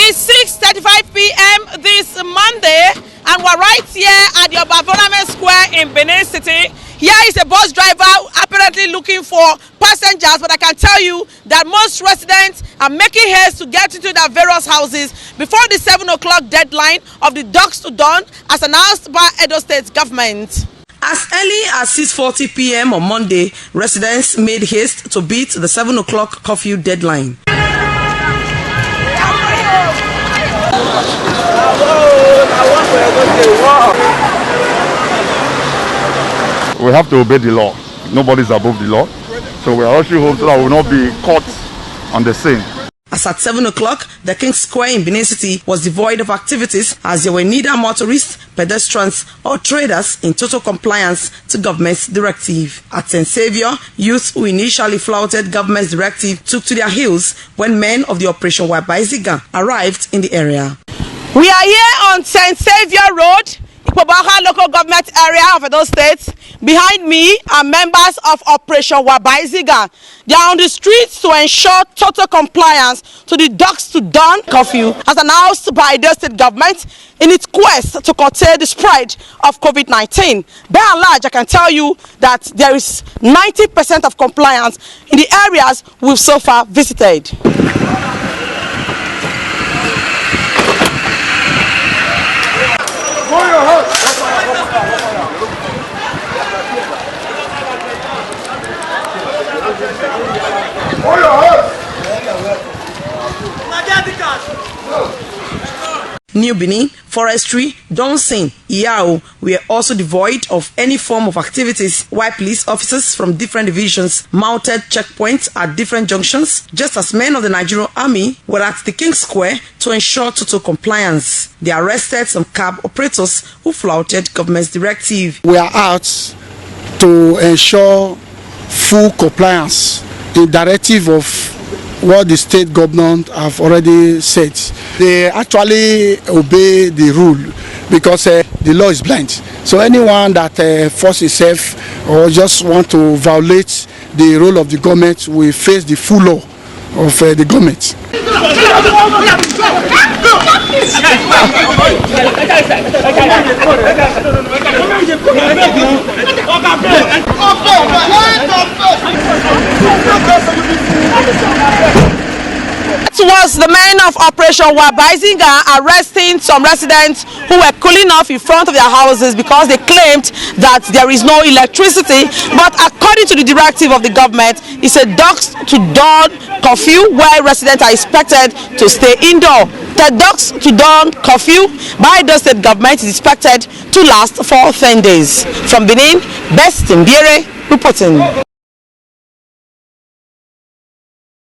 It's 6:35 p.m. this Monday, and we're right here at the Obafemi Square in Benin City. Here is a bus driver apparently looking for passengers, but I can tell you that most residents are making haste to get into their various houses before the 7 o'clock deadline of the dusk to dawn as announced by Edo State government. As early as 6:40 p.m. on Monday, residents made haste to beat the 7 o'clock curfew deadline. We have to obey the law. Nobody's above the law. So we are rushing home so that we will not be caught on the scene. As at 7 o'clock, the King Square in Benin City was devoid of activities as there were neither motorists, pedestrians or traders in total compliance to government's directive. At St. Saviour, youth who initially flouted government's directive took to their heels when men of the Operation Wabaiziga arrived in the area. We are here on St. Saviour Road, Ikpobaha local government area of Edo State. Behind me are members of Operation Wabaiziga. They are on the streets to ensure total compliance to the dusk to dawn curfew as announced by the state government in its quest to curtail the spread of COVID-19. By and large, I can tell you that there is 90% of compliance in the areas we've so far visited. New Benin, Forestry, Dongsin, Iao were also devoid of any form of activities, while police officers from different divisions mounted checkpoints at different junctions, just as men of the Nigerian Army were at the King Square to ensure total compliance. They arrested some cab operators who flouted government's directive. We are out to ensure full compliance in directive of what the state government have already said. They actually obey the rule because the law is blind. So anyone that forces himself or just want to violate the rule of the government will face the full law of the government. It was the men of Operation Wabaiziga arresting some residents who were cooling off in front of their houses because they claimed that there is no electricity. But according to the directive of the government, it's a dusk to dawn curfew where residents are expected to stay indoor. The dusk to dawn curfew by the state government is expected to last for 10 days. From Benin, Best Mbiere reporting.